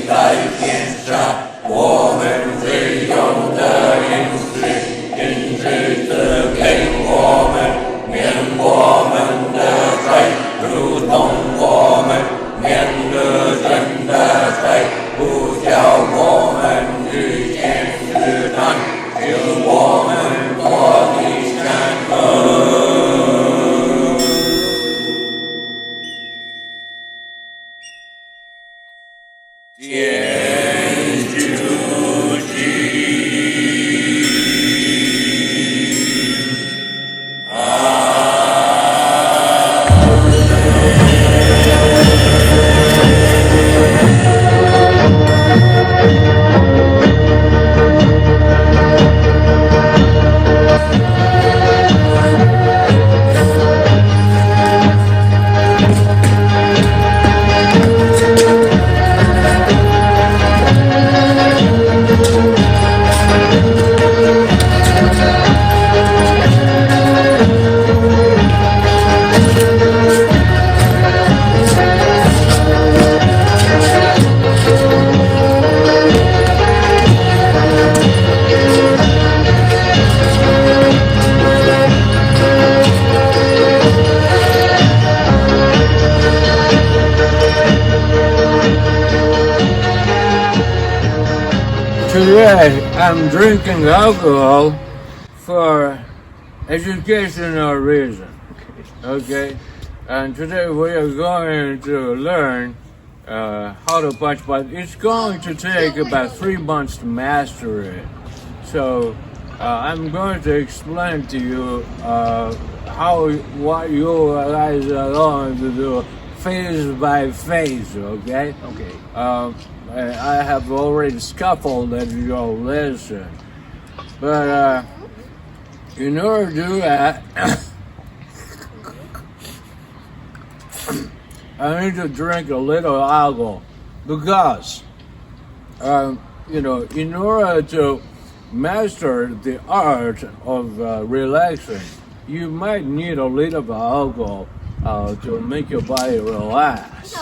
来天下，我们最用的饮食，饮食赐给我们，免我们的罪，如同我们免了人的罪，不叫我们遇见试探，救我们脱离善恶。Today, I'm drinking alcohol for educational reason. Okay? And today we are going to learn how to punch, but it's going to take about 3 months to master it. So I'm going to explain to you what you guys are going to do phase by phase, okay? Okay. I have already scaffolded your lesson, but in order to do that, I need to drink a little alcohol because, in order to master the art of relaxing, you might need a little bit of alcohol to make your body relax.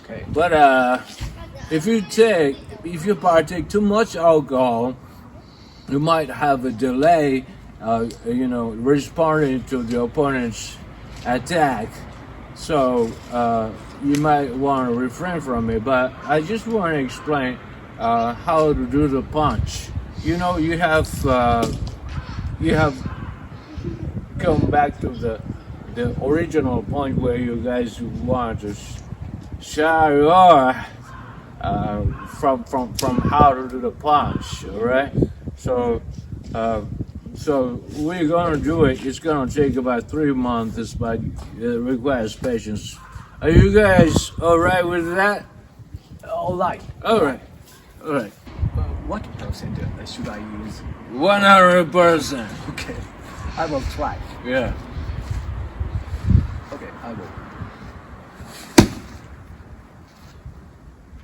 Okay. But if you partake too much alcohol, you might have a delay, responding to the opponent's attack. So you might want to refrain from it. But I just want to explain how to do the punch. You have come back to the original point where you guys want to share your from how to do the punch, all right? So we're gonna do it. It's gonna take about 3 months, but it requires patience. Are you guys all right with that? All right. All right. What percent should I use? 100%. Okay. I will try. Yeah. Okay, I will.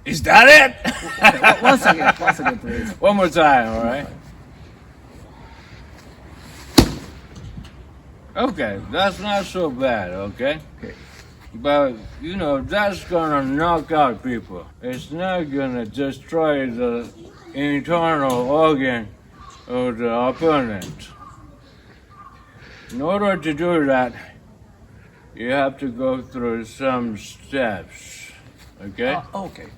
Is that it? Okay, once again, please. One more time, all right? Okay, that's not so bad, okay? Okay. But, that's gonna knock out people. It's not gonna destroy the internal organ of the opponent. In order to do that, you have to go through some steps, okay? Okay.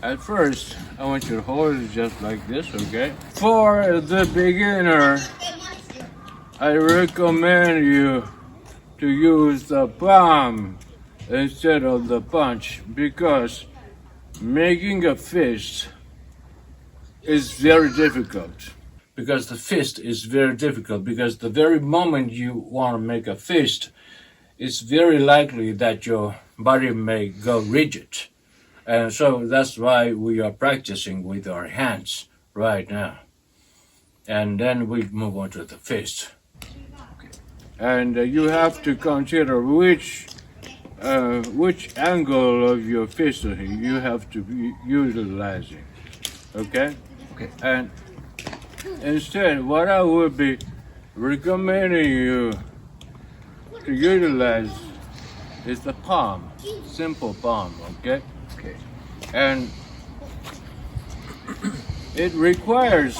At first, I want you to hold it just like this, okay? For the beginner, I recommend you to use the palm instead of the punch because making a fist is very difficult. Because the fist is very difficult because the very moment you want to make a fist, it's very likely that your body may go rigid. And so that's why we are practicing with our hands right now. And then we move on to the fist. And you have to consider which angle of your fist you have to be utilizing. Okay? Okay. And instead, what I would be recommending you to utilize is the palm, simple palm, okay? Okay. And it requires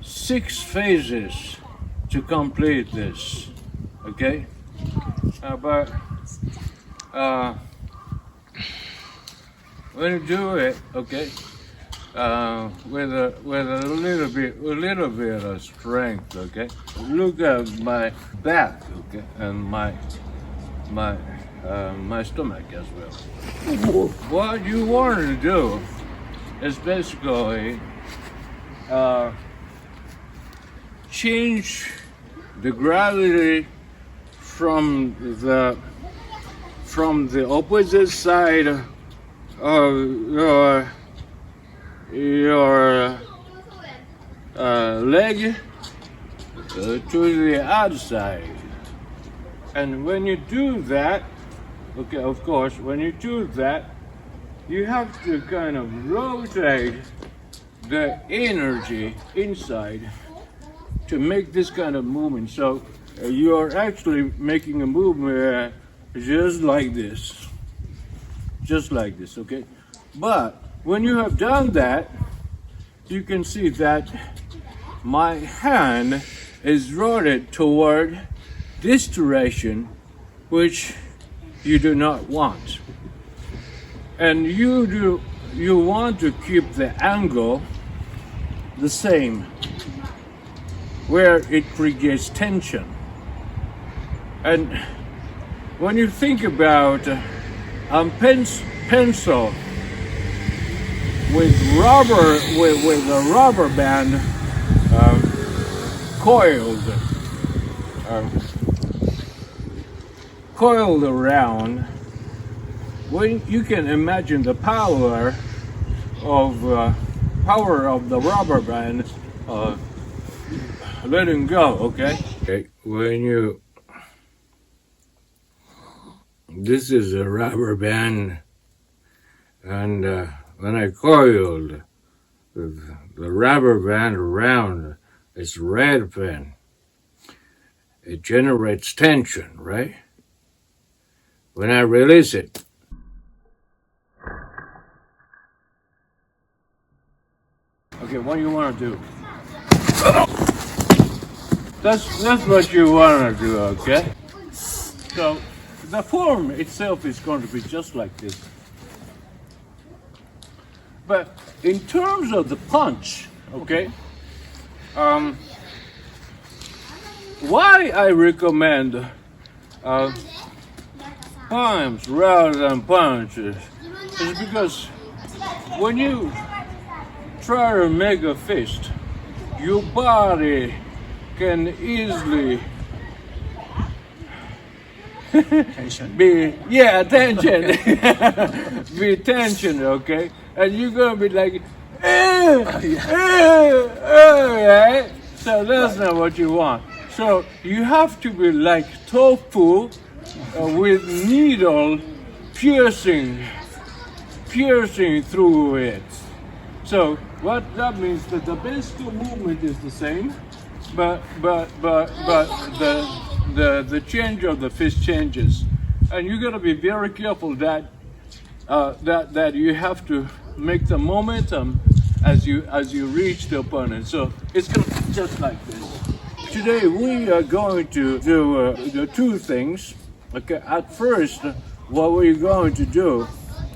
6 phases to complete this, okay? But when you do it, okay, with a little bit of strength, okay. Look at my back, okay, and my stomach as well. What you want to do is basically change the gravity from the opposite side of your leg to the outside. And when you do that, okay, of course, when you do that, you have to kind of rotate the energy inside to make this kind of movement. So you're actually making a movement just like this, okay? But when you have done that, you can see that my hand is rotated toward this direction, which you do not want. And you want to keep the angle the same, where it creates tension. And when you think about a pencil with a rubber band coiled around, when you can imagine the power of the rubber band letting go, okay? Okay, this is a rubber band, and when I coiled the rubber band around this red pin, it generates tension, right? When I release it, okay, what do you want to do? That's what you want to do, okay? So the form itself is going to be just like this. But in terms of the punch, okay, why I recommend palms rather than punches is because when you try to make a fist, your body can easily Tension. be tension, okay? And you're gonna be like, right? So that's not what you want. So you have to be like tofu with needle piercing through it. So what that means that the basic movement is the same, but the change of the fist changes, and you gotta be very careful that that you have to make the momentum as you reach the opponent. So it's gonna be just like this. Today we are going to do the 2 things. Okay, at first, what we're going to do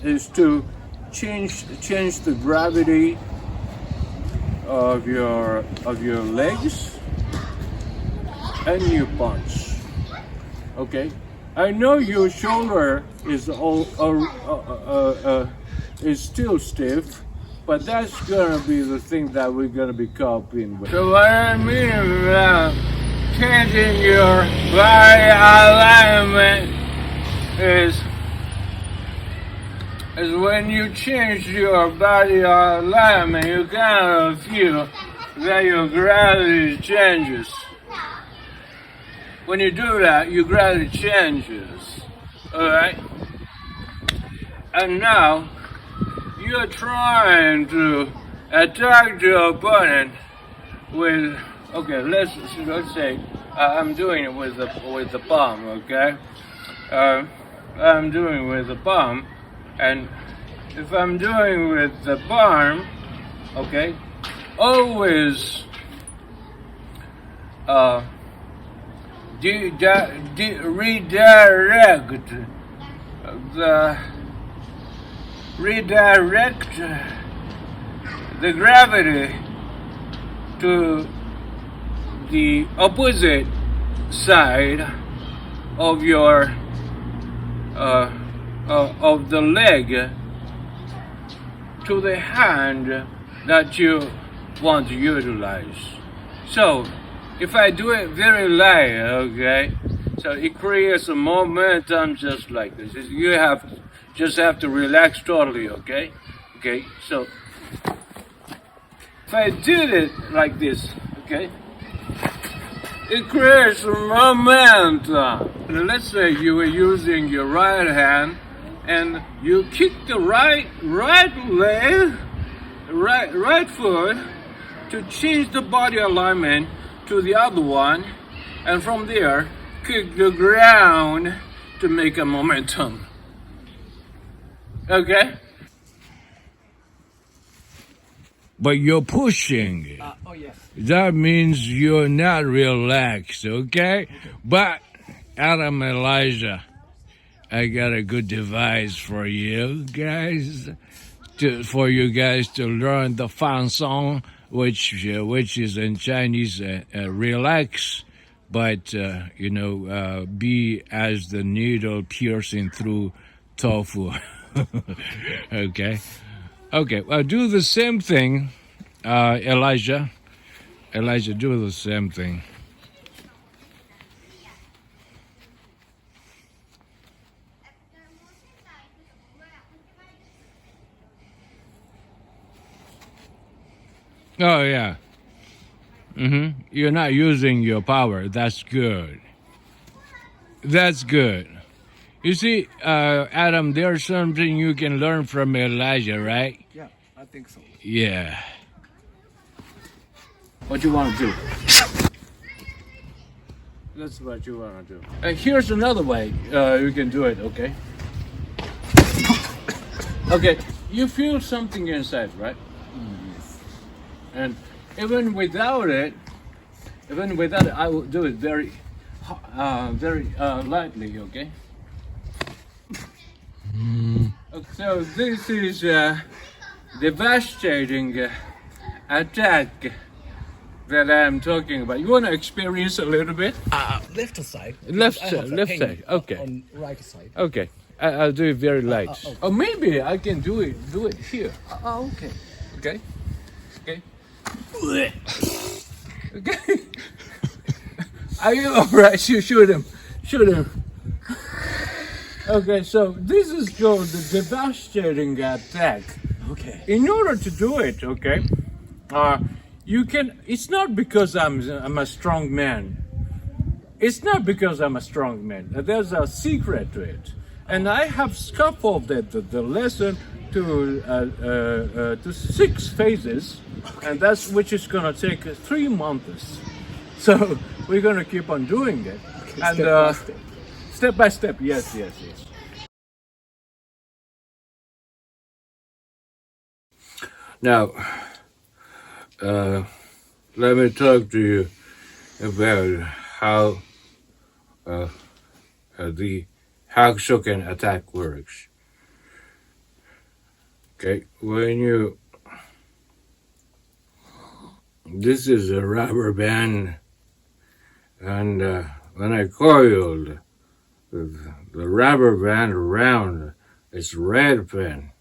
is to change the gravity of your legs and your punch. Okay, I know your shoulder is is still stiff, but that's gonna be the thing that we're gonna be coping with. So what I mean about changing your body alignment is when you change your body alignment, you kind of feel that your gravity changes. When you do that, your gravity changes, all right? And now, you're trying to attack your opponent with, okay, let's say I'm doing it with the palm, okay? I'm doing it with the palm, and if I'm doing with the palm, okay, always redirect the gravity to the opposite side of your of the leg to the hand that you want to utilize. So if I do it very light, okay, so it creates a momentum just like this. You just have to relax totally, okay? Okay, so if I did it like this, okay, it creates a momentum. Let's say you were using your right hand and you kick the right leg, right foot to change the body alignment to the other one, and from there kick the ground to make a momentum. Okay? But you're pushing. Oh, yes. That means you're not relaxed, okay? But Adam, Elijah, I got a good device for you guys, for you guys to learn the fan song, which is in Chinese, relax, but be as the needle piercing through tofu. Okay. Well, do the same thing, Elijah. Elijah, do the same thing. Oh, yeah. You're not using your power. That's good. That's good. You see, Adam, there's something you can learn from Elijah, right? Yeah, I think so. Yeah. What you want to do? That's what you want to do. Here's another way you can do it, okay? Okay, you feel something inside, right? Yes. And even without it, I will do it very lightly, okay? So this is devastating attack that I'm talking about. You want to experience a little bit? Left side. Left I have the side, pain okay. On right side. Okay, I'll do it very light. okay. Or maybe I can do it here. Okay. Okay? Okay? Okay? Are you alright? Shoot him. Okay, so this is called the devastating attack. Okay. In order to do it, okay, you can. It's not because I'm a strong man. It's not because I'm a strong man. There's a secret to it, and I have scaffolded the lesson to 6 phases, and that's which is gonna take 3 months. So we're gonna keep on doing it, and step by step. Yes. Now, let me talk to you about how the Hak So Ken attack works. Okay, this is a rubber band, and when I coiled the rubber band around its red pin,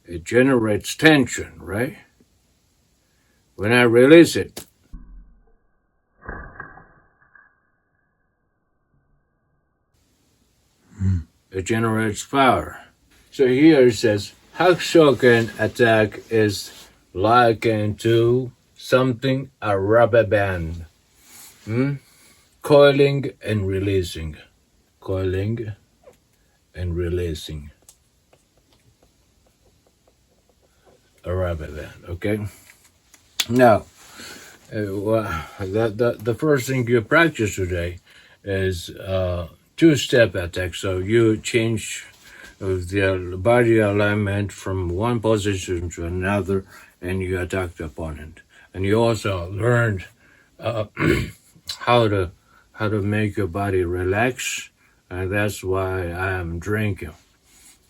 it generates tension, right? When I release it, it generates power. So here it says, Hak So Ken attack is likened to something a rubber band. Coiling and releasing. Coiling and releasing. A rubber band, okay? Now, the first thing you practice today is 2-step attack. So you change of the body alignment from one position to another, and you attack the opponent. And you also learned how to make your body relax, and that's why I am drinking.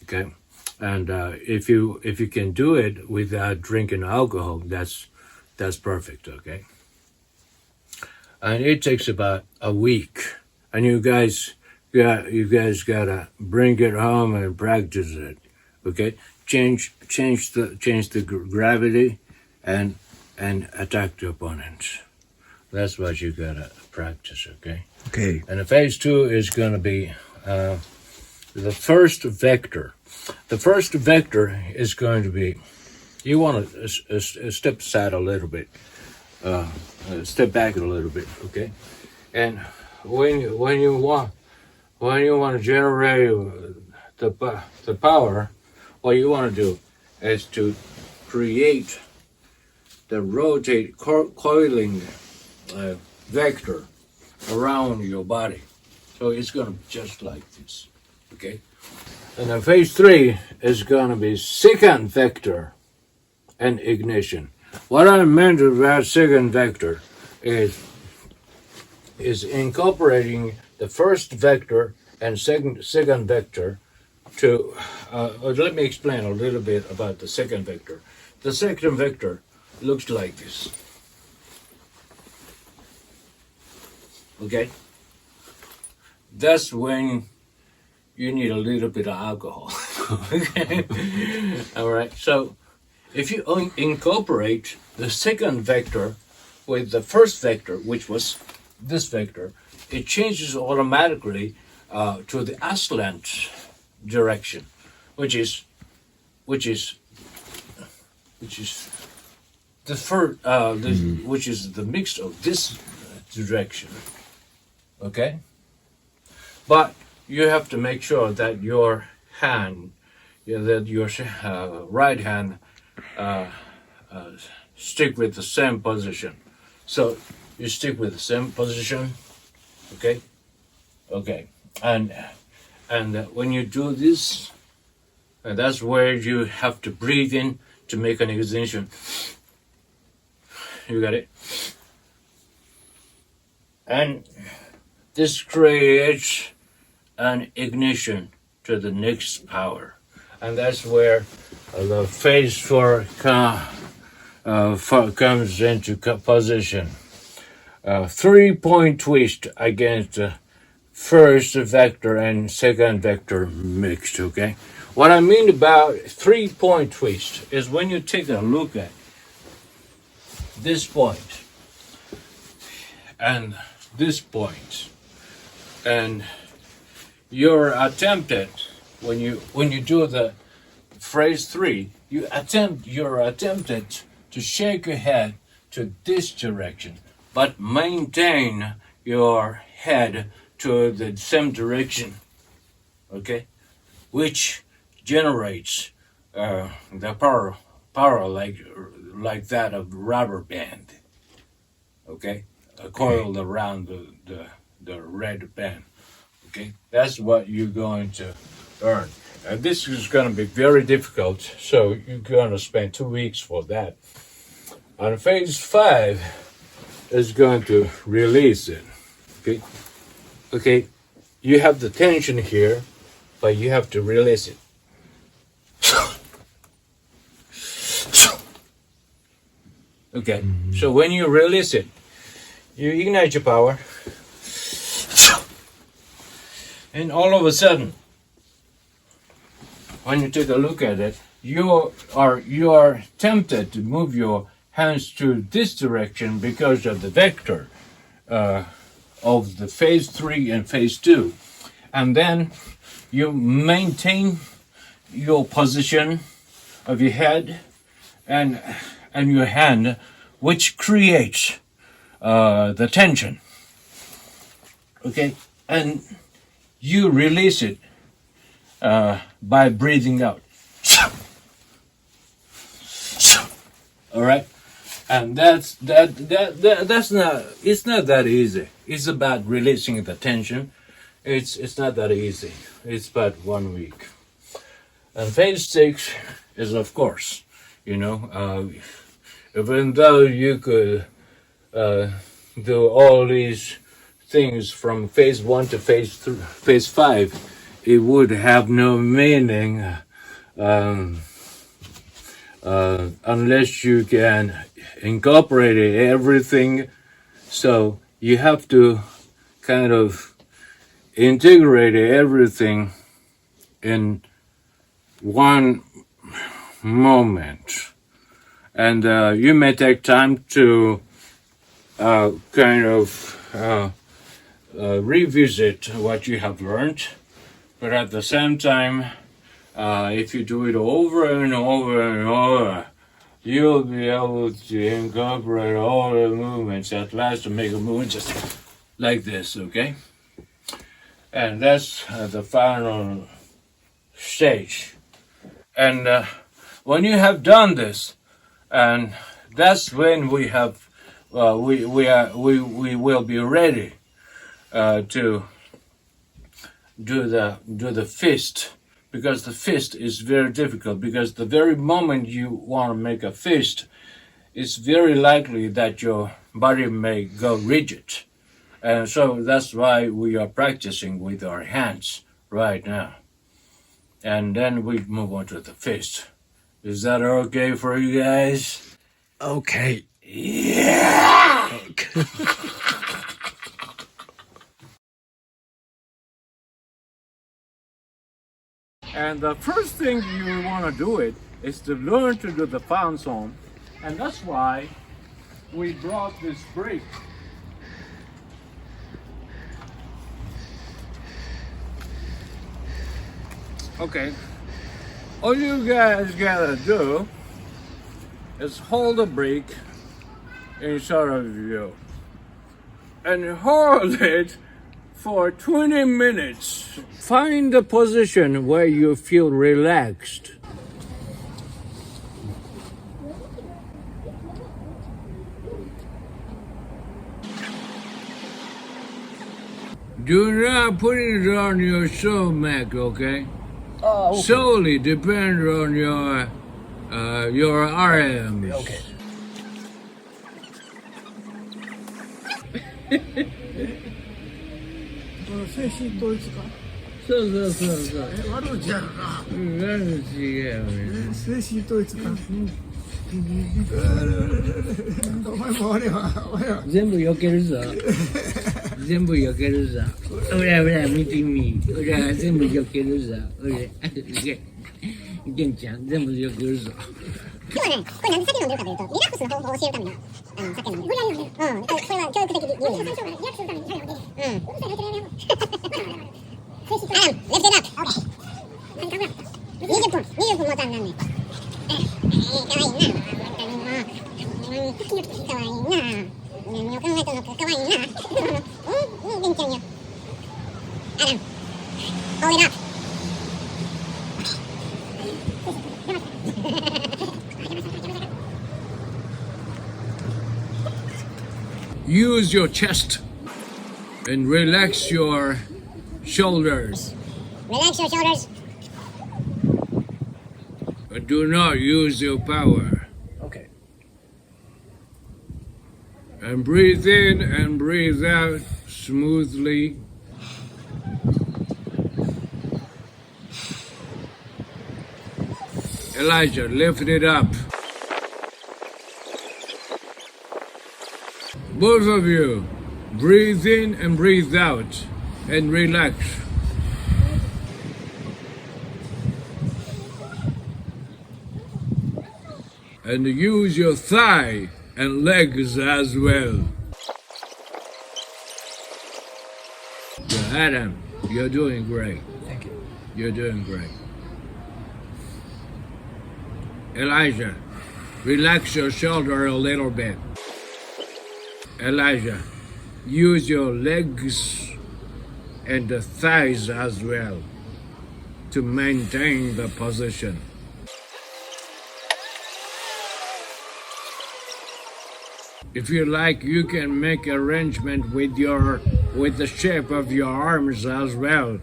Okay, and if you can do it without drinking alcohol, that's perfect. Okay, and it takes about a week, and you guys gotta bring it home and practice it. Okay, change the gravity, and attack the opponent. That's what you gotta practice. Okay. Okay. And the phase 2 is gonna be the first vector. The first vector is going to be, you want to step aside a little bit, step back a little bit, okay? And when you want to generate the power, what you want to do is to create the coiling vector around your body. So it's going to be just like this, okay? And then phase 3 is going to be second vector and ignition. What I meant about second vector is incorporating the first vector and second vector to, let me explain a little bit about the second vector. The second vector looks like this. Okay? That's when you need a little bit of alcohol. Okay? All right. So if you incorporate the second vector with the first vector, which was this vector, it changes automatically to the ascendant direction, which is the first, which is the mix of this direction. Okay, but you have to make sure that your hand, that your right hand stick with the same position. So you stick with the same position, okay? Okay, and when you do this, and that's where you have to breathe in to make an ignition. You got it? And this creates an ignition to the next power. And that's where the phase 4 comes into position. 3-point twist against the first vector and second vector mixed, okay? What I mean about 3-point twist is when you take a look at this point and this point, and you're attempted, when you do the phrase 3, you're attempted to shake your head to this direction, but maintain your head to the same direction, okay? Which generates the power like that of rubber band, okay? Coiled around the red band. Okay, that's what you're going to learn. And this is going to be very difficult, so you're going to spend 2 weeks for that. And phase 5 is going to release it. Okay, okay, you have the tension here, but you have to release it. Okay, so when you release it, you ignite your power. And all of a sudden, when you take a look at it, you are tempted to move your hands to this direction because of the vector of the phase 3 and phase 2. And then you maintain your position of your head and your hand, which creates the tension. Okay, and you release it by breathing out. All right, and that's not. It's not that easy. It's about releasing the tension. It's not that easy. It's about 1 week. And phase 6 is, of course, even though you could do all these things from phase 1 to phase 5, it would have no meaning unless you can incorporate everything. So you have to kind of integrate everything in one moment. And you may take time to revisit what you have learned, but at the same time, if you do it over and over and over, you'll be able to incorporate all the movements at last to make a movement just like this, okay? And that's the final stage. And when you have done this, and that's when we will be ready to do the fist, because the fist is very difficult, because the very moment you want to make a fist, it's very likely that your body may go rigid. And so that's why we are practicing with our hands right now. And then we move on to the fist. Is that okay for you guys? Okay. Yeah! And the first thing you want to do is to learn to do the fan song. And that's why we brought this brick. Okay. All you guys gotta do is hold the brick in front of you and hold it for 20 minutes. Find a position where you feel relaxed. Do not put it on your stomach, okay? Oh, okay. Solely depend on your arms. Okay. So. 悪口やるな。何違う。精神統一か。お前も俺は。全部避けるぞ。全部避けるぞ。ほらほら見てみ。ほら全部避けるぞ。ほら。げんちゃん全部避けるぞ。今日はね、これなんで酒飲んでるかというと、リラックスの方法を教えるための酒飲んでる。これは教育的理由。リラックスするために酒飲んでる。うるさいな、言ってるよ。Lift it up. Okay. 20分もたんなんねん。かわいいな。かわいいな。何を考えたのかかわいいな。元気ちゃんよ。Hold it up. Use your chest and relax your shoulders. Relax your shoulders. But do not use your power. Okay. And breathe in and breathe out smoothly. Elijah, lift it up. Both of you, breathe in and breathe out and relax. And use your thigh and legs as well. Yeah, Adam, you're doing great. Thank you. You're doing great. Elijah, relax your shoulder a little bit. Elijah, use your legs and the thighs as well to maintain the position. If you like, you can make arrangement with the shape of your arms as well.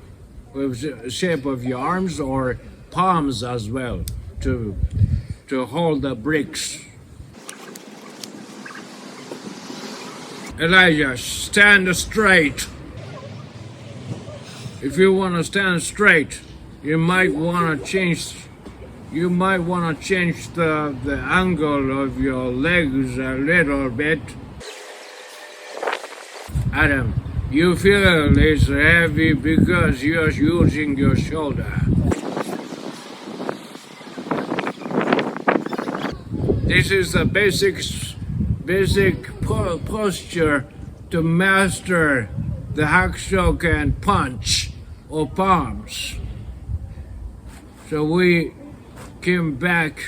With the shape of your arms or palms as well to hold the bricks. Elijah, stand straight. If you want to stand straight, you might want to change the angle of your legs a little bit. Adam, you feel it's heavy because you're using your shoulder. This is the basic posture to master the Hak So Ken punch or palms. So we came back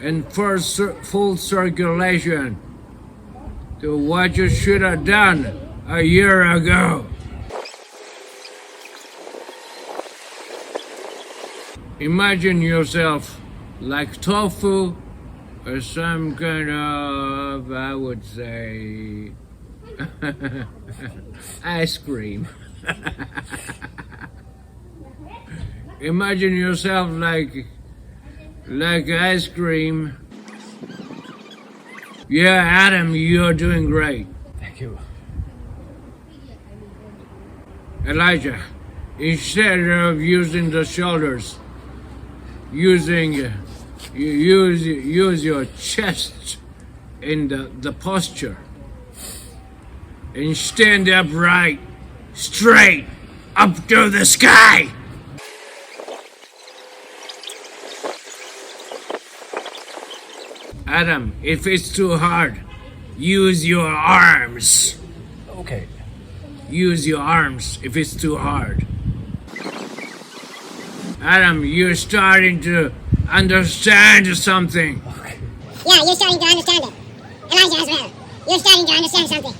in full circulation to what you should have done a year ago. Imagine yourself like tofu or some kind of, I would say, ice cream. Imagine yourself like ice cream. Yeah, Adam, you're doing great. Thank you. Elijah, instead of using the shoulders, use your chest in the posture and stand upright, straight up to the sky. Adam, if it's too hard, use your arms. Okay. Use your arms if it's too hard. Adam, you're starting to understand something. Yeah, you're starting to understand it. Elijah as well. You're starting to understand something.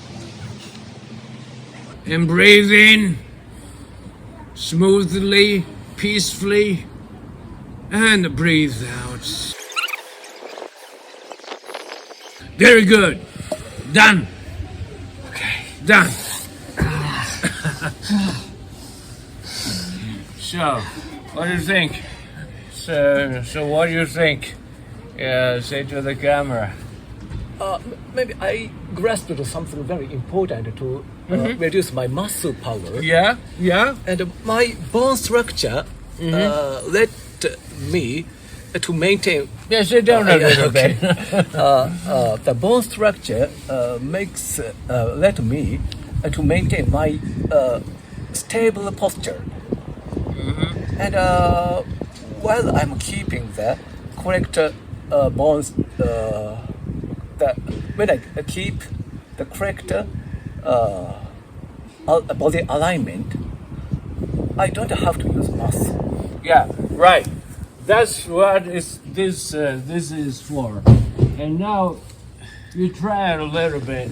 And breathe in smoothly, peacefully, and breathe out. Very good. Done. Okay, done. So, what do you think? So what do you think? Say to the camera. Maybe I grasped something very important to reduce my muscle power. Yeah, yeah. And my bone structure let me to maintain. Yeah, sit down a little bit. The bone structure makes let me to maintain my stable posture. And while I'm keeping the correct bones, when I keep the correct body alignment, I don't have to use muscle. Yeah, right. That's what this is for. And now you try it a little bit.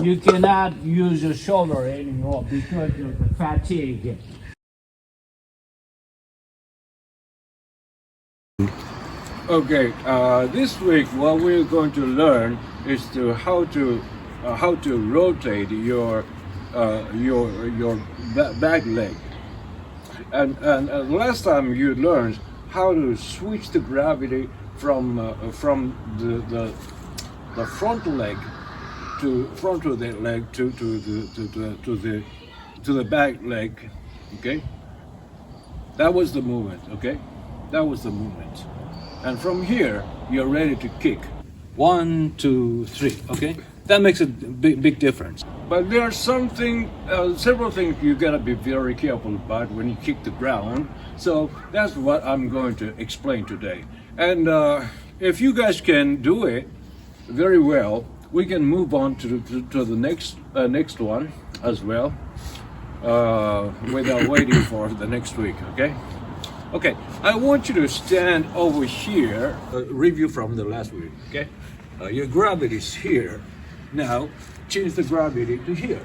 You cannot use your shoulder anymore because of the fatigue. Okay, this week what we're going to learn is how to rotate your back leg. And last time you learned how to switch the gravity from the front leg to the back leg. Okay, that was the movement. Okay, that was the movement. And from here, you're ready to kick. 1, 2, 3. Okay, that makes a big difference. But there are several things you gotta be very careful about when you kick the ground. So that's what I'm going to explain today. And if you guys can do it very well, we can move on to the next one as well, without waiting for the next week. Okay. Okay, I want you to stand over here. Review from the last week, okay? Your gravity is here. Now, change the gravity to here.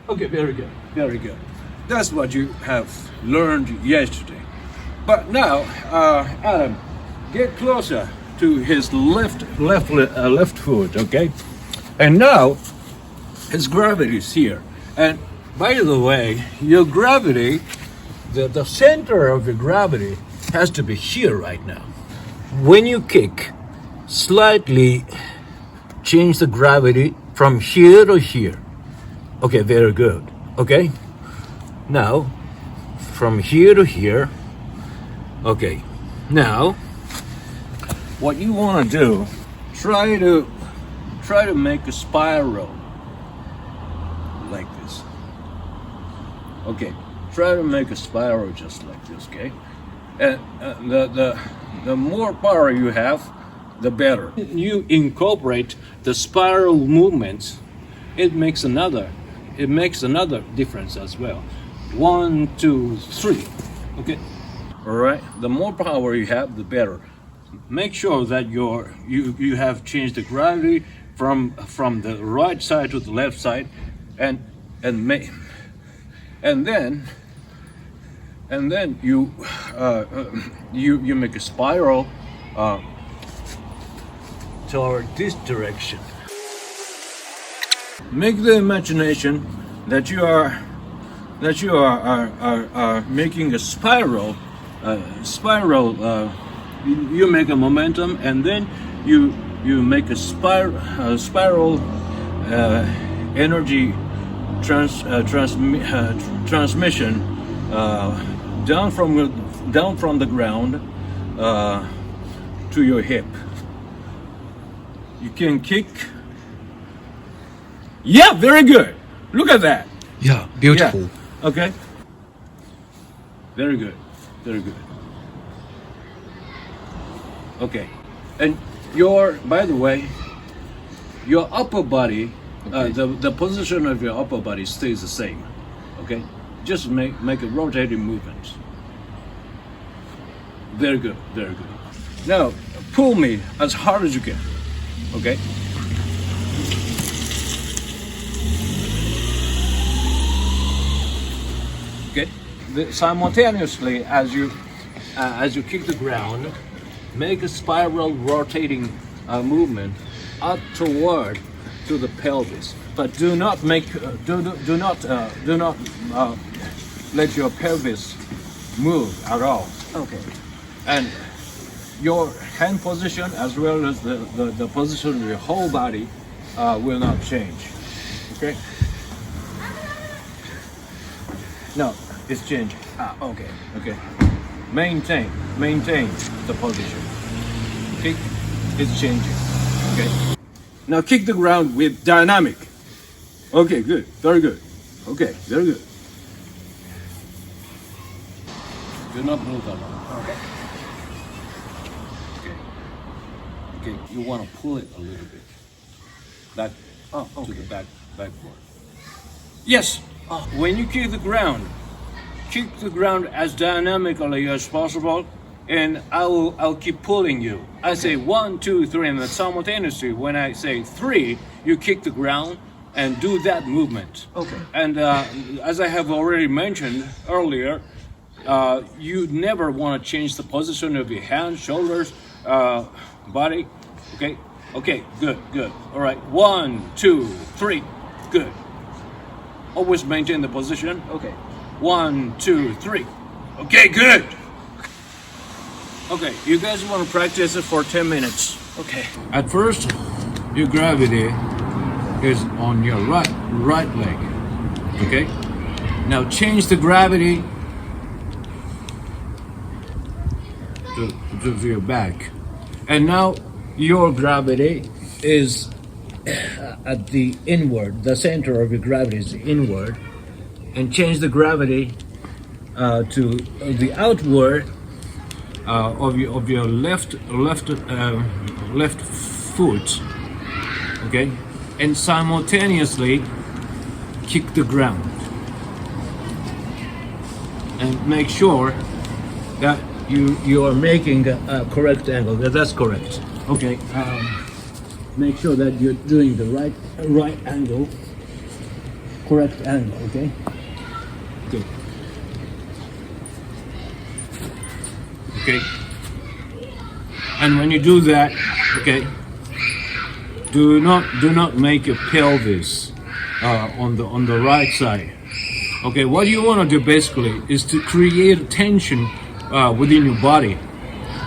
Okay, very good, very good. That's what you have learned yesterday. But now, Adam, get closer to his left foot, okay? And now, his gravity is here. And by the way, your gravity, the center of the gravity has to be here right now. When you kick, slightly change the gravity from here to here. Okay, very good. Okay, now from here to here. Okay, now what you want to do, try to make a spiral like this. Okay, try to make a spiral just like this. Okay, and the more power you have, the better. You incorporate the spiral movements, it makes another difference as well. 1, 2, 3. Okay, all right. The more power you have, the better. Make sure that you have changed the gravity from the right side to the left side, and then you make a spiral toward this direction. Make the imagination that you are making a spiral. You make a momentum, and then you make a spiral energy transmission down from the ground to your hip. You can kick. Yeah, very good. Look at that. Yeah, beautiful. Yeah. Okay. Very good. Very good. Okay. And by the way, your upper body, the position of your upper body stays the same. Okay. Just make a rotating movement. Very good. Very good. Now pull me as hard as you can. Okay. Okay. Simultaneously, as you kick the ground, make a spiral rotating movement up toward to the pelvis, but do not let your pelvis move at all. Okay. And your hand position as well as the position of your whole body will not change. Okay. No, it's changing. Okay. Okay. Maintain the position. Kick is changing. Okay. Now kick the ground with dynamic. Okay, good. Very good. Okay, very good. Do not move that long. Okay. Okay, you want to pull it a little bit. Back to the backward. Yes. When you kick the ground as dynamically as possible, and I'll keep pulling you. I say 1, 2, 3, and then simultaneously when I say 3, you kick the ground and do that movement. Okay. And as I have already mentioned earlier, you never want to change the position of your hands, shoulders, body. Okay. Okay. Good. Good. All right. 1, 2, 3. Good. Always maintain the position. Okay. 1, 2, 3. Okay, good. Okay, you guys want to practice it for 10 minutes. Okay. At first, your gravity is on your right leg. Okay? Now change the gravity to your back. And now your gravity is at the inward. The center of your gravity is inward. And change the gravity to the outward of your left foot. Okay, and simultaneously kick the ground and make sure that you are making a correct angle. That's correct. Okay, make sure that you're doing the right angle, correct angle. Okay. Good. Okay. And when you do that, okay, do not make your pelvis on the right side. Okay, what you want to do basically is to create tension within your body.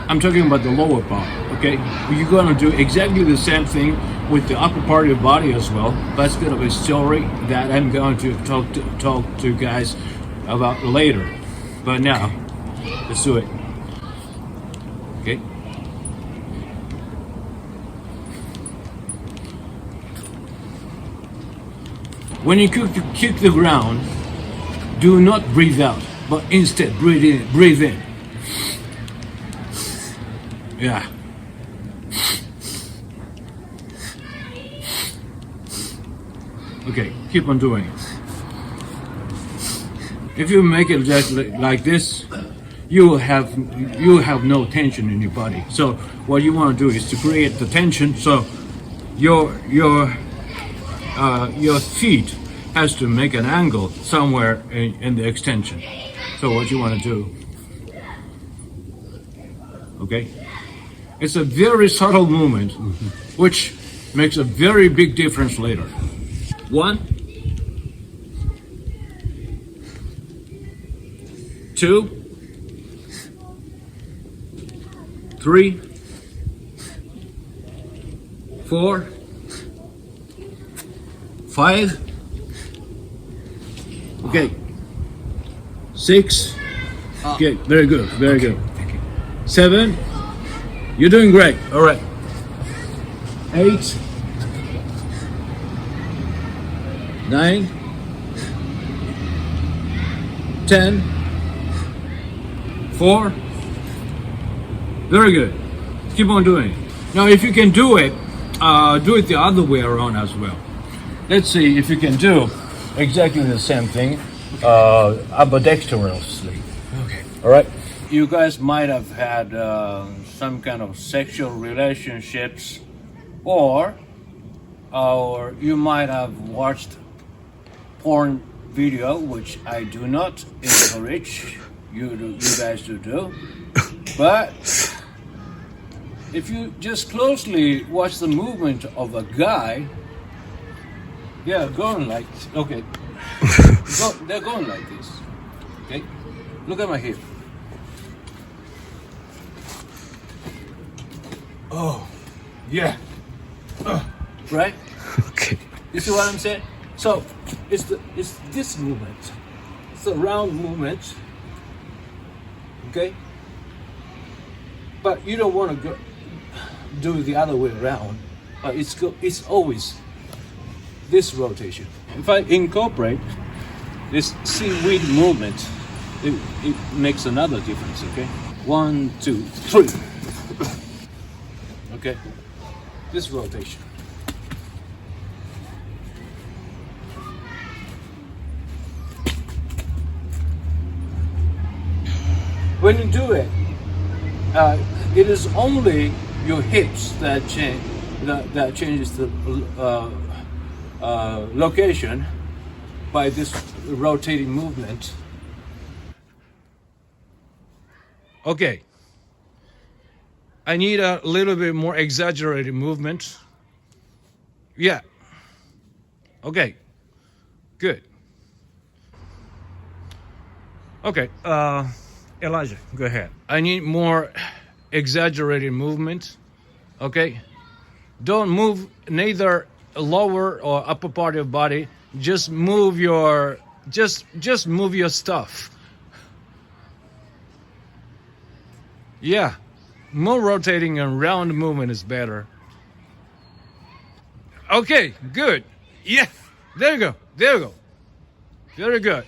I'm talking about the lower part, okay? You're gonna do exactly the same thing with the upper part of your body as well. That's gonna be a story that I'm going to talk to you guys about later. But now, let's do it. Okay? When you kick the ground, do not breathe out, but instead breathe in. Breathe in. Yeah. Okay, keep on doing it. If you make it just like this, you have no tension in your body. So what you want to do is to create the tension. So your feet has to make an angle somewhere in the extension. So what you want to do, okay? It's a very subtle movement, which makes a very big difference later. 1, 2, 3, 4, 5. Okay. 6. Okay, very good, very good. 7. You're doing great. All right. 8, 9, 10, 4. Very good. Keep on doing it. Now, if you can do it the other way around as well. Let's see if you can do exactly the same thing ambidextrously. Okay. All right. You guys might have had some kind of sexual relationships, or you might have watched porn video, which I do not encourage you guys to do. But if you just closely watch the movement of a guy, yeah, going like, okay, they're going like this. Okay, look at my hip. Oh, yeah. Right? Okay. You see what I'm saying? So it's this movement. It's a round movement. Okay? But you don't want to do the other way around. It's always this rotation. If I incorporate this seaweed movement, it makes another difference, okay? 1, 2, 3. Okay? This rotation. When you do it, it is only your hips that change. That changes the location by this rotating movement. Okay. I need a little bit more exaggerated movement. Yeah. Okay. Good. Okay. Elijah, go ahead. I need more exaggerated movement. Okay. Don't move neither lower or upper part of your body. Just move your just move your stuff. Yeah. More rotating and round movement is better. Okay, good. Yeah. There you go. There you go. Very good.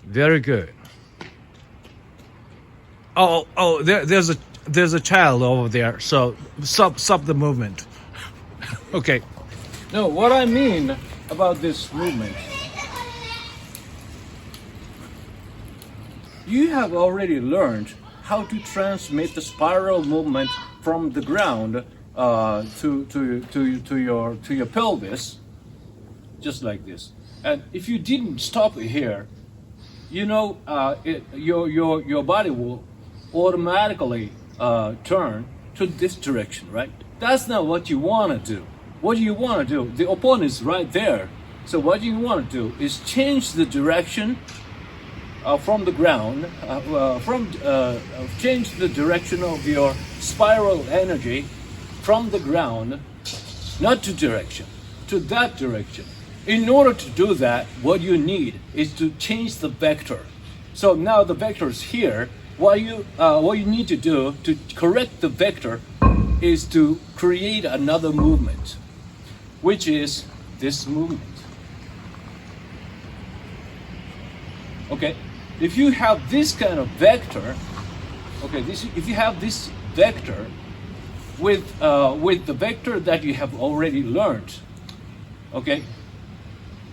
Very good. Oh, there's a child over there. So stop the movement. Okay. No, what I mean about this movement, you have already learned how to transmit the spiral movement from the ground to your pelvis, just like this. And if you didn't stop it here, you know, your body will automatically turn to this direction, right? That's not what you want to do. What you want to do, the opponent is right there. So what you want to do is change the direction from the ground, change the direction of your spiral energy from the ground, not to direction, to that direction. In order to do that, what you need is to change the vector. So now the vector is here. What you need to do to correct the vector is to create another movement, which is this movement. Okay, if you have this kind of vector, okay, if you have this vector with the vector that you have already learned, okay,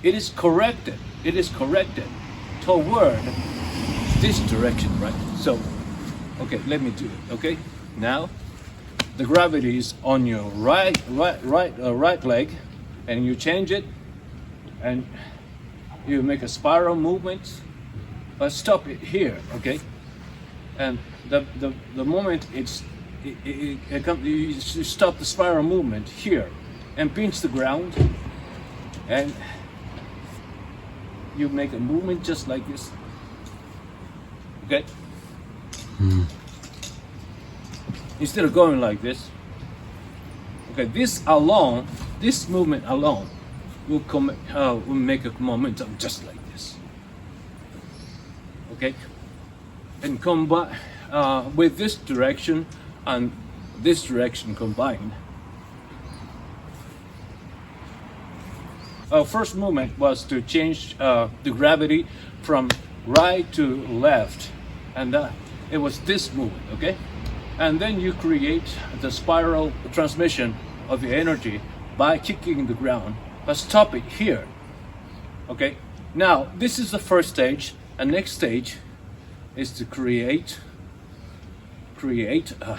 it is corrected toward this direction, right? So, okay, let me do it. Okay, now the gravity is on your right leg, and you change it, and you make a spiral movement. But stop it here, okay? And the moment you stop the spiral movement here, and pinch the ground, and you make a movement just like this, okay? Instead of going like this, okay, this movement alone will make a momentum just like this. Okay, and combine with this direction and this direction combined. Our first movement was to change the gravity from right to left, and it was this movement. Okay, and then you create the spiral transmission of the energy by kicking the ground, but stop it here. Okay, now this is the first stage. And next stage is to create the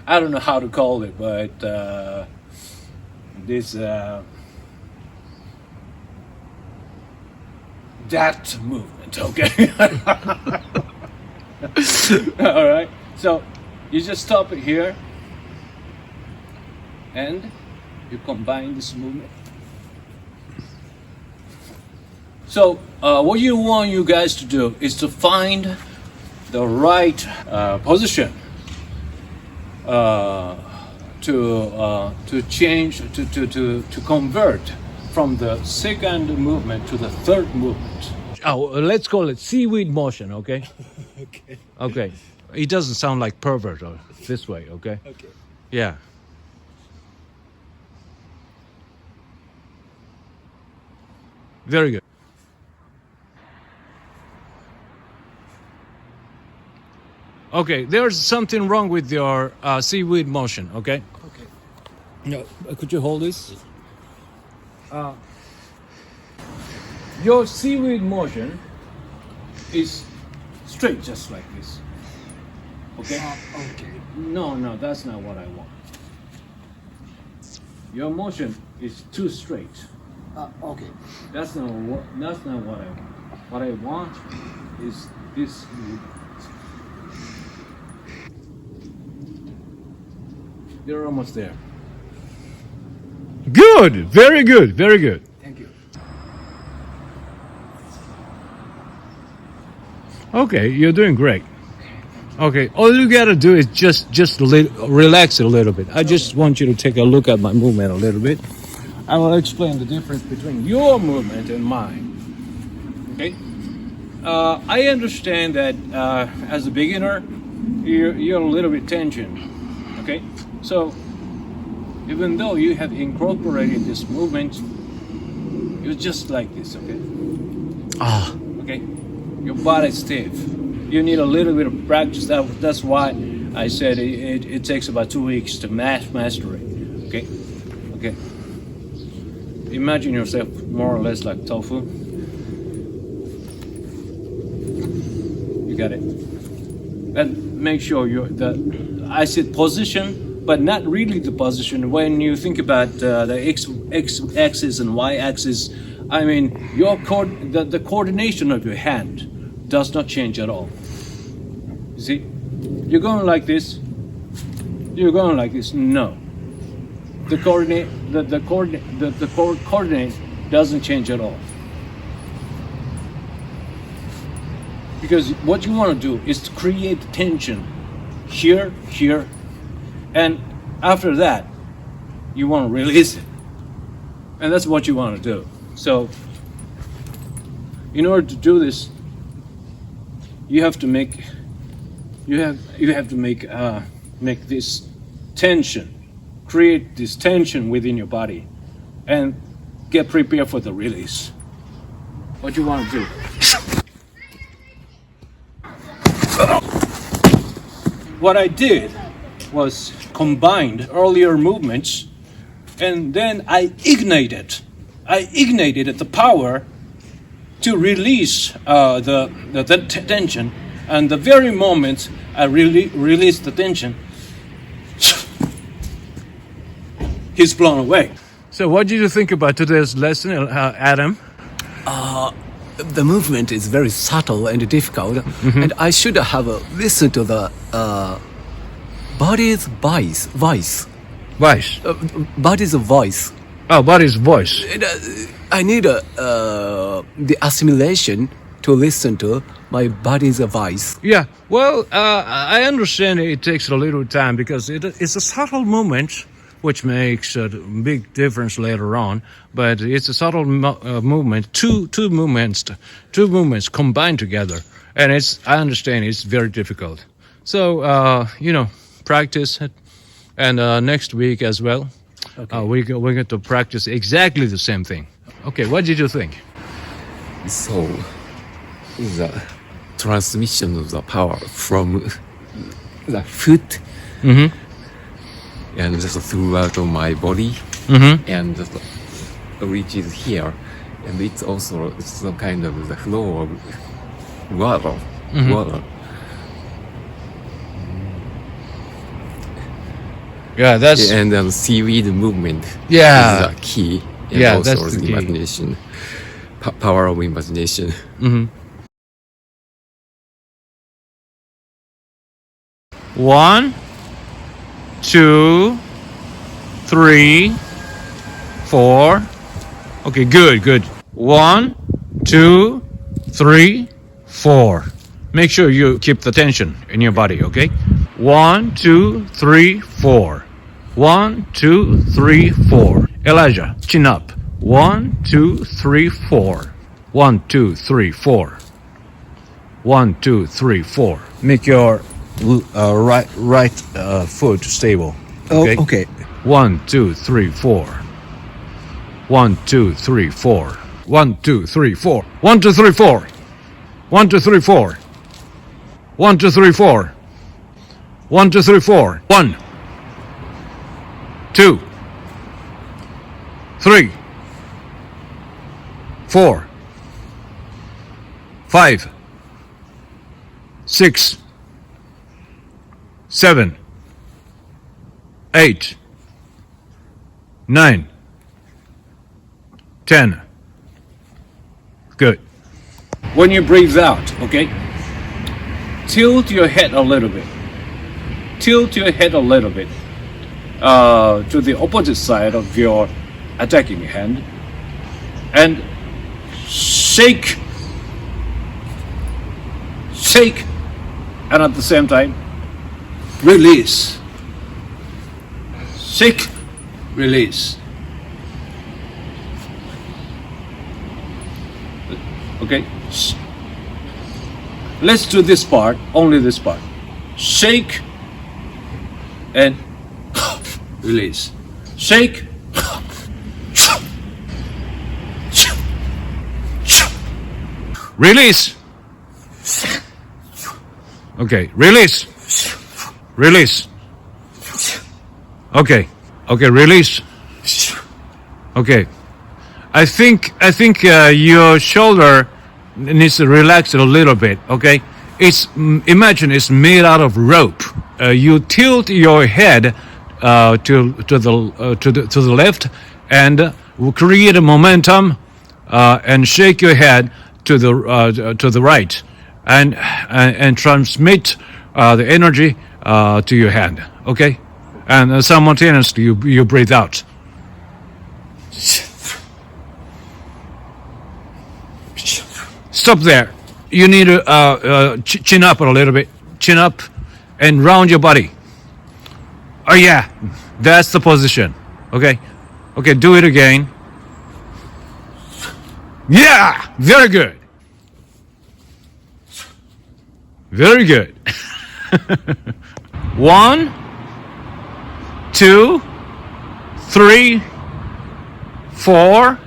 I don't know how to call it, but this that movement, okay? All right. So you just stop it here, and you combine this movement. So what you want you guys to do is to find the right position to change to convert from the second movement to the third movement. Oh, let's call it seaweed motion, okay? Okay. Okay. It doesn't sound like pervert or this way, okay? Okay. Yeah. Very good. Okay, there's something wrong with your seaweed motion, okay? Okay. No, could you hold this? Your seaweed motion is straight, just like this. Okay? Okay. No, that's not what I want. Your motion is too straight. Okay. That's not what I want. What I want is this movement. You're almost there. Good! Very good, very good. Thank you. Okay, you're doing great. Okay, all you gotta do is just relax it a little bit. I just want you to take a look at my movement a little bit. I will explain the difference between your movement and mine. Okay? I understand that as a beginner, you're a little bit tensioned. Okay? So, even though you have incorporated this movement, you're just like this, okay? Okay? Your body's stiff. You need a little bit of practice. That's why I said it takes about 2 weeks to master it, okay? Okay. Imagine yourself more or less like tofu. You got it. And make sure I said position, but not really the position. When you think about the x axis and y axis, I mean the coordination of your hand does not change at all. You see, you're going like this. You're going like this. No, the coordinate doesn't change at all. Because what you want to do is to create tension here, and after that, you want to release it. And that's what you want to do. So, in order to do this, you have to make this tension, create this tension within your body, and get prepared for the release. What you want to do? What I did was combined earlier movements, and then I ignited the power to release the tension. And the very moment I released the tension, he's blown away. So what did you think about today's lesson, Adam? The movement is very subtle and difficult, and I should have listened to the body's voice. Voice. Body's voice. Oh, body's voice. And, I need the assimilation to listen to my body's voice. Yeah, well, I understand it takes a little time because it's a subtle movement which makes a big difference later on. But it's a subtle movement, two movements combined together, and I understand it's very difficult. So practice it, and next week as well, we're going to practice exactly the same thing. Okay, what did you think? So, the transmission of the power from the foot and just throughout of my body and just reaches here, and it's also some kind of the flow of water. Yeah, that's And seaweed movement Yeah. is the key. And Yeah, also that's the key. imagination, power of imagination. 1, 2, 3, 4. Okay, good. 1, 2, 3, 4. Make sure you keep the tension in your body, okay? 1, 2, 3, 4. 1, 2, 3, 4. Elijah, chin up. 1, 2, 3, 4. 1, 2, 3, 4. 1, 2, 3, 4. Make your right foot stable. Okay. Oh, okay. 1, 2, 3, 4. 1, 2, 3, 4. 1, 2, 3, 4. 1, 2, 3, 4. 1, 2, 3, 4. 1, 2, 3, 4. 1, 2, 3, 4. 1, 2, 3, 4, 5, 6, 7, 8, 9, 10. Good. When you breathe out, okay, tilt your head a little bit. Tilt your head a little bit to the opposite side of your attacking hand, and shake, and at the same time, release. Shake, release. Okay? Let's do this part, only this part. Shake and release. Shake. Release. Okay, release. Release. Okay, release. Okay. I think your shoulder needs to relax a little bit. Okay, imagine it's made out of rope. You tilt your head to the left, and will create a momentum, and shake your head to the right, and transmit the energy to your hand. Okay, and simultaneously you breathe out. Stop there. you need to chin up a little bit. Chin up and round your body. Oh yeah, that's the position. Okay, okay, do it again. Yeah, very good. Very good. 1, 2, 3, 4.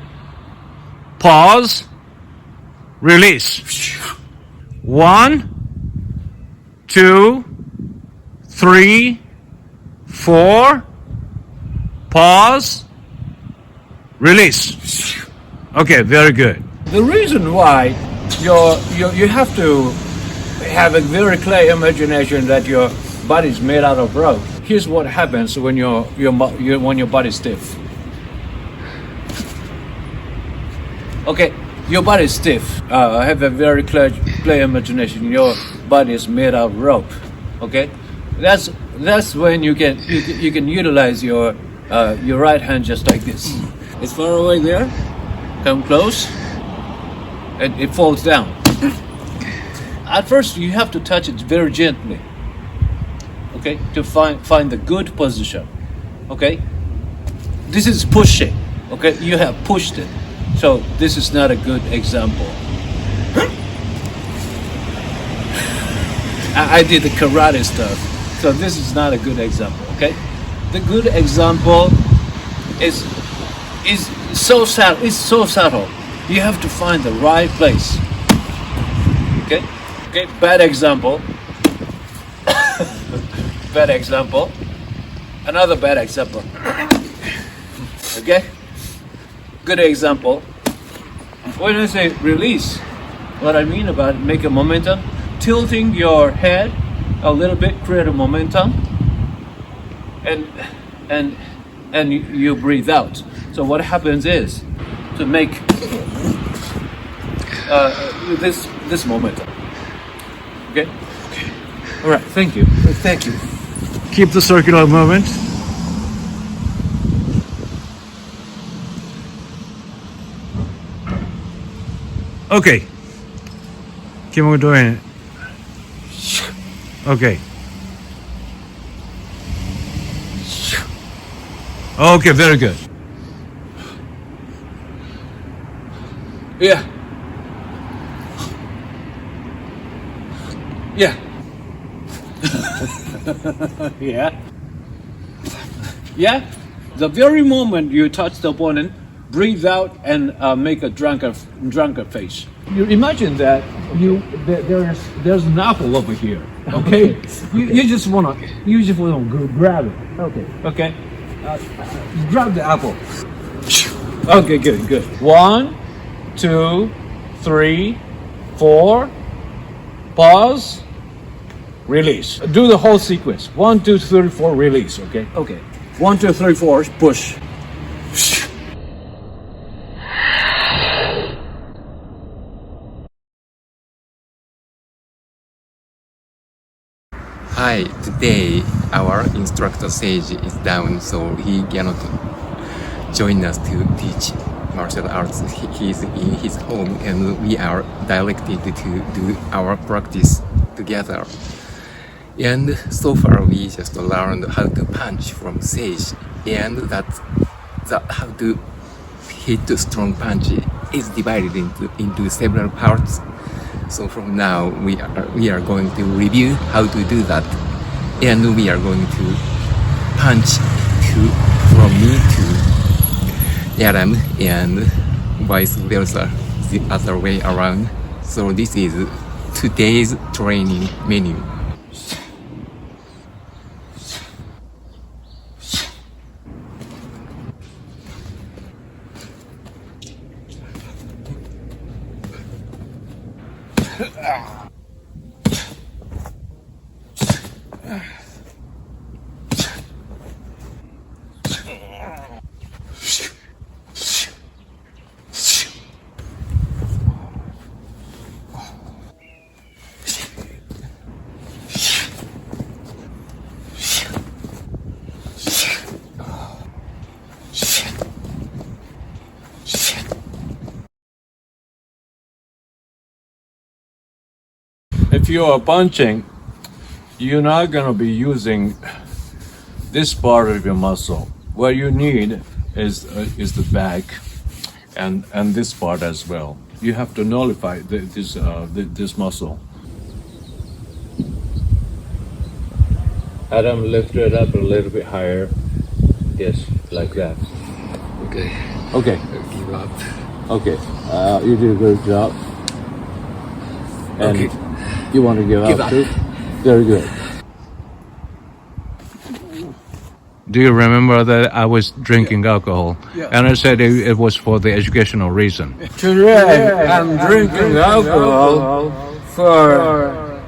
Pause. Release. 1, 2, 3, 4. Pause. Release. Okay, very good. The reason why you have to have a very clear imagination that your body is made out of rope. Here's what happens when when your body is stiff. Okay, your body is stiff. Have a very clear imagination. Your body is made out of rope. Okay, that's when you can utilize your right hand just like this. It's far away there. Come close, and it falls down. At first, you have to touch it very gently. Okay, to find the good position. Okay, this is pushing. Okay, you have pushed it, so this is not a good example. I did the karate stuff, so this is not a good example. Okay, the good example is so subtle. It's so subtle. You have to find the right place. Okay. Okay. Bad example. Bad example. Another bad example. Okay. Good example. When I say release, what I mean about make a momentum, tilting your head a little bit, create a momentum, and you breathe out. So what happens is to make this momentum. Okay. Okay. All right. Thank you. Thank you. Keep the circular movement. Okay. Keep on doing it. Okay. Okay. Very good. Yeah. Yeah. Yeah. Yeah. The very moment you touch the opponent, breathe out and make a drunkard face. You imagine that there's an apple over here. Okay. you just wanna grab it. Okay. Okay. Grab the apple. Okay. Good. 1, 2, 3, 4. Pause. Release. Do the whole sequence. 1, 2, 3, 4. Release. Okay. Okay. 1, 2, 3, 4. Push. Hi, today our instructor Sage is down, so he cannot join us to teach martial arts. He is in his home, and we are directed to do our practice together. And so far we just learned how to punch from Sage, and that how to hit a strong punch is divided into several parts. So from now we are going to review how to do that, and we are going to punch from me to Adam and vice versa, the other way around. So this is today's training menu. if you are punching, you're not gonna be using this part of your muscle. What you need is the back and this part as well. You have to nullify this muscle. Adam, lift it up a little bit higher. Yes, like that. Okay. Okay. Give up. Okay. You did a good job. And Okay. you want to give up too? Very good. Do you remember that I was drinking alcohol? Yeah. And I said it was for the educational reason. Today, I'm drinking alcohol for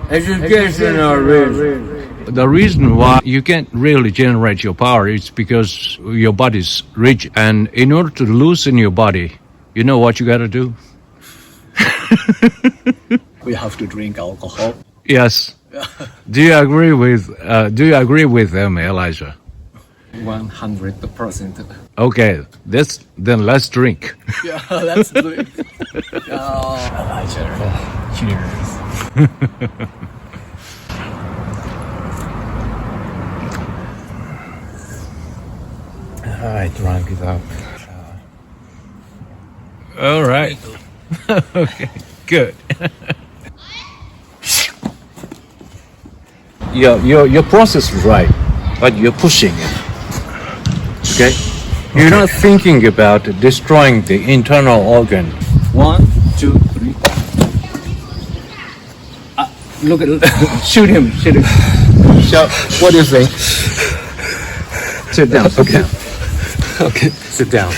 educational reason. The reason why you can't really generate your power is because your body's rigid. And in order to loosen your body, you know what you gotta do? We have to drink alcohol. Yes. Do you agree with them, Elijah? 100%. Okay, then let's drink. Yeah, let's drink. Elijah, cheers. I drank it up. All right. Okay, good. Your process is right, but you're pushing it. Okay? You're not thinking about destroying the internal organ. 1, 2, 3. Look at shoot him. So, what do you think? Sit down. Okay. Okay. Sit down.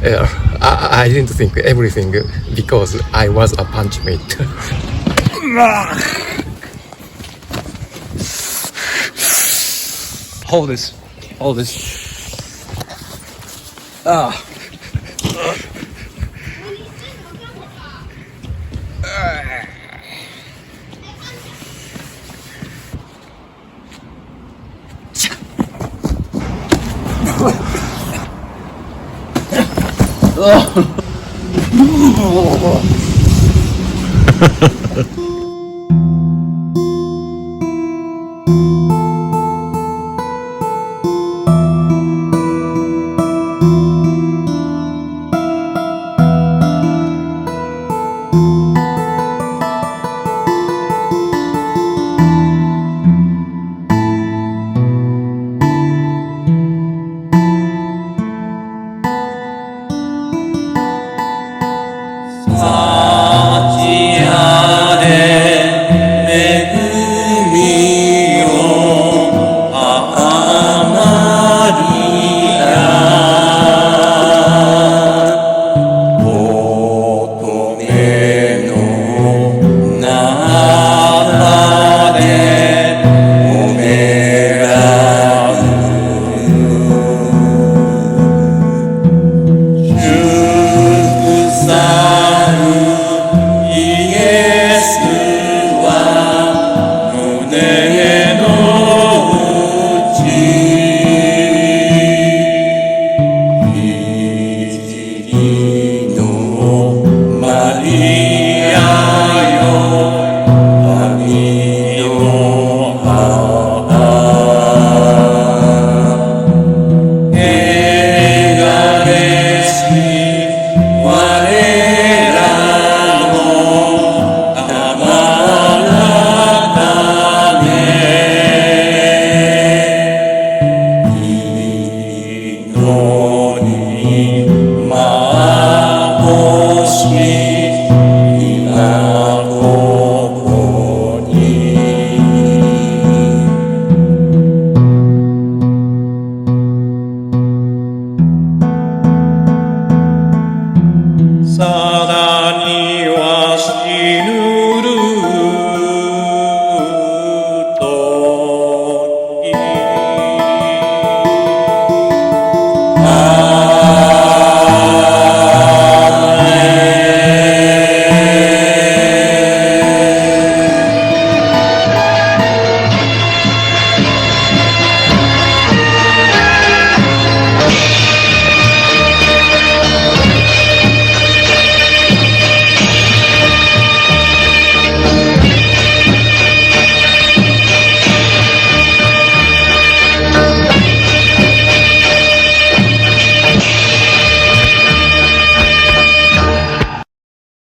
Yeah, I didn't think everything because I was a punch mate. Hold this.